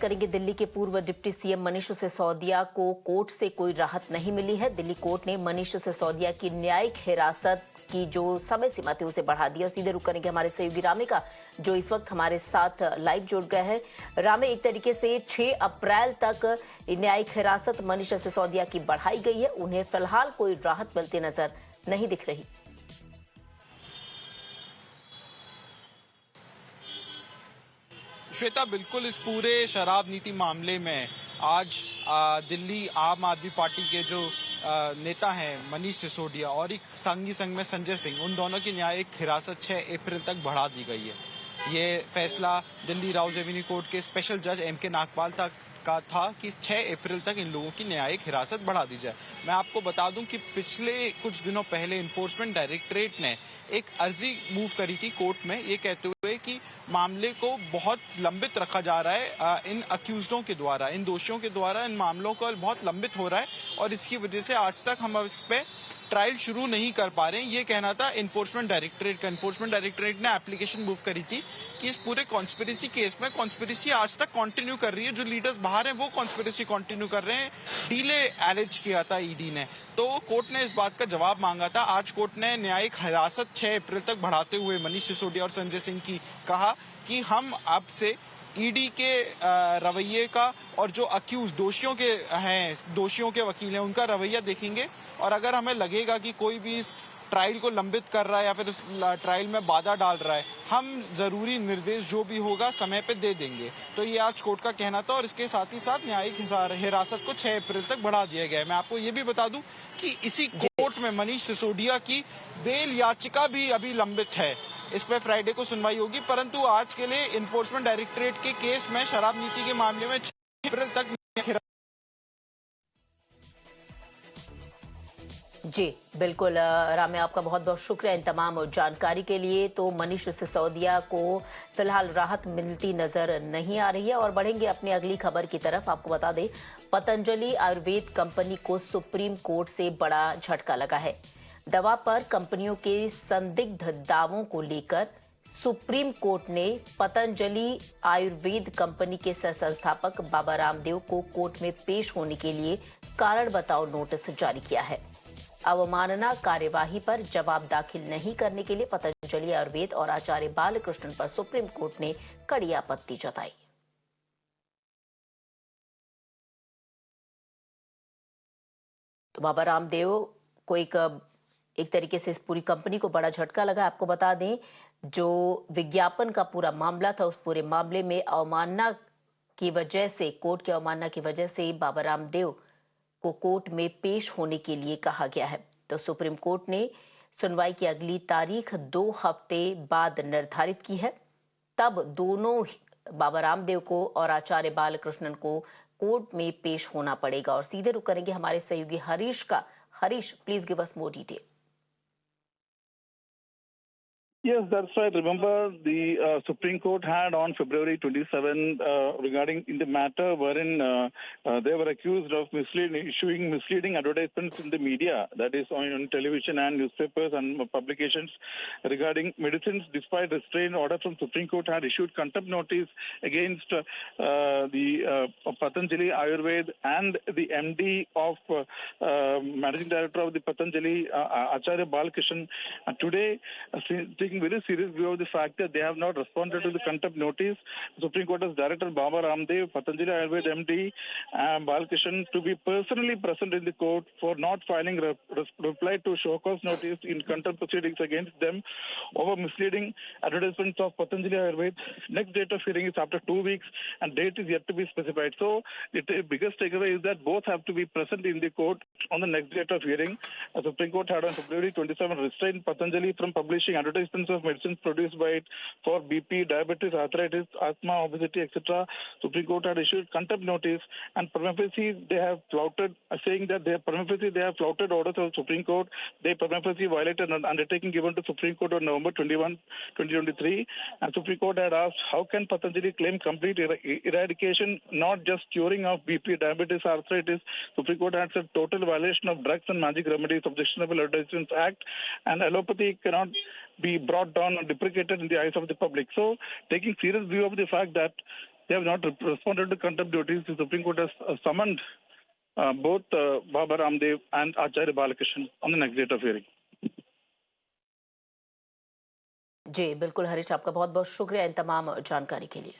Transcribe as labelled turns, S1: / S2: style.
S1: करेंगे। दिल्ली के पूर्व डिप्टी सीएम मनीष सिसोदिया को कोर्ट से कोई राहत नहीं मिली है। दिल्ली कोर्ट ने मनीष सिसोदिया की न्यायिक हिरासत की जो समय सीमा थी उसे बढ़ा दिया। सीधे रुक करेंगे हमारे सहयोगी रामे का, जो इस वक्त हमारे साथ लाइव जुड़ गए हैं। रामे, एक तरीके से 6 अप्रैल तक न्यायिक हिरासत मनीष सिसोदिया की बढ़ाई गई है। उन्हें फिलहाल कोई राहत मिलती नजर नहीं दिख रही।
S2: श्वेता, बिल्कुल इस पूरे शराब नीति मामले में आज दिल्ली आम आदमी पार्टी के जो नेता हैं मनीष सिसोदिया और एक संगी संग में संजय सिंह, उन दोनों की न्यायिक हिरासत 6 अप्रैल तक बढ़ा दी गई है। ये फैसला दिल्ली राउज एवेन्यू कोर्ट के स्पेशल जज एम.के. नागपाल तक का था कि 6 अप्रैल तक इन लोगों की न्यायिक हिरासत बढ़ा दी जाए। मैं आपको बता दूं कि पिछले कुछ दिनों पहले इन्फोर्समेंट डायरेक्टरेट ने एक अर्जी मूव करी थी कोर्ट में, ये कहते हुए कि मामले को बहुत लंबित रखा जा रहा है इन अक्यूज्डों के द्वारा, इन दोषियों के द्वारा इन मामलों को बहुत लंबित हो रहा है और इसकी वजह से आज तक हम इस पे ट्रायल शुरू नहीं कर पा रहे हैं। ये कहना था इन्फोर्समेंट डायरेक्टरेट का। इन्फोर्समेंट डायरेक्टरेट ने एप्लीकेशन मूव करी थी कि इस पूरे कॉन्स्पिरेसी केस में कॉन्स्पिरेसी आज तक कंटिन्यू कर रही है, जो लीडर्स बाहर हैं वो कॉन्स्पिरेसी कंटिन्यू कर रहे हैं। डीले एलिज किया था ईडी ने, तो कोर्ट ने इस बात का जवाब मांगा था। आज कोर्ट ने न्यायिक हिरासत 6 अप्रैल तक बढ़ाते हुए मनीष सिसोदिया और संजय सिंह की कहा कि हम अब से ईडी के रवैये का और जो अक्यूज दोषियों के हैं, दोषियों के वकील हैं, उनका रवैया देखेंगे और अगर हमें लगेगा कि कोई भी इस ट्रायल को लंबित कर रहा है या फिर इस ट्रायल में बाधा डाल रहा है, हम जरूरी निर्देश जो भी होगा समय पे दे देंगे। तो ये आज कोर्ट का कहना था और इसके साथ ही साथ न्यायिक हिरासत को 6 अप्रैल तक बढ़ा दिया गया है। मैं आपको ये भी बता दूं कि इसी कोर्ट में मनीष सिसोदिया की बेल याचिका भी अभी लंबित है। इस पे फ्राइडे को सुनवाई होगी, परंतु आज के लिए इन्फोर्समेंट डायरेक्टरेट के केस में शराब नीति के मामले में 6 अप्रैल तक।
S1: जी बिल्कुल रामे, आपका बहुत बहुत शुक्रिया इन तमाम जानकारी के लिए। तो मनीष सिसोदिया को फिलहाल राहत मिलती नजर नहीं आ रही है और बढ़ेंगे अपनी अगली खबर की तरफ। आपको बता दें, पतंजलि आयुर्वेद कंपनी को सुप्रीम कोर्ट से बड़ा झटका लगा है। दवा पर कंपनियों के संदिग्ध दावों को लेकर सुप्रीम कोर्ट ने पतंजलि आयुर्वेद कंपनी के सह संस्थापक बाबा रामदेव को कोर्ट में पेश होने के लिए कारण बताओ नोटिस जारी किया है। अवमानना कार्यवाही पर जवाब दाखिल नहीं करने के लिए पतंजलि आयुर्वेद और आचार्य बालकृष्णन पर सुप्रीम कोर्ट ने कड़ी आपत्ति जताई। तो बाबा रामदेव को एक तरीके से इस पूरी कंपनी को बड़ा झटका लगा। आपको बता दें, जो विज्ञापन का पूरा मामला था, उस पूरे मामले में अवमानना की वजह से, कोर्ट की अवमानना की वजह से बाबा रामदेव को कोर्ट में पेश होने के लिए कहा गया है। तो सुप्रीम कोर्ट ने सुनवाई की अगली तारीख 2 हफ्ते बाद निर्धारित की है। तब दोनों बाबा रामदेव को और आचार्य बालकृष्णन को कोर्ट में पेश होना पड़ेगा। और सीधे रुक करेंगे हमारे सहयोगी हरीश का। Harish, please give us more detail.
S3: Yes, that's right. Remember, the Supreme Court had on February 27 regarding in the matter wherein they were accused of issuing misleading advertisements in the media, that is on television and newspapers and publications regarding medicines. Despite restraint order from Supreme Court, had issued contempt notice against the Patanjali Ayurved and the MD of Managing Director of the Patanjali, Acharya Balkishan. Today, taking very serious view of the fact that they have not responded to the contempt notice, Supreme Court has directed Baba Ramdev, Patanjali Ayurved MD, and Balkishan to be personally present in the court for not filing reply to show cause notice in contempt proceedings against them over misleading advertisements of Patanjali Ayurved. Next date of hearing is after 2 weeks, and date is yet to be specified. So, the biggest takeaway is that both have to be present in the court on the next date of hearing. The Supreme Court had on February 27 restrained Patanjali from publishing advertisements of medicines produced by it for BP, diabetes, arthritis, asthma, obesity, etc. Supreme Court had issued contempt notice, and prima facie they have flouted, saying that they have flouted orders of Supreme Court. They prima facie violated an undertaking given to Supreme Court on November 21, 2023. And Supreme Court had asked, how can Patanjali claim complete eradication, not just curing of BP, diabetes, arthritis? Supreme Court had said total violation of Drugs and Magic Remedies Objectionable Advertisements Act, and allopathy cannot be brought down and deprecated in the eyes of the public. So, taking serious view of the fact that they have not responded to contempt notice. The Supreme Court has summoned both Baba Ramdev and Acharya Balakrishnan on the next date of hearing.
S1: जी बिल्कुल हरीश, आपका बहुत बहुत शुक्रिया इन तमाम जानकारी के लिए।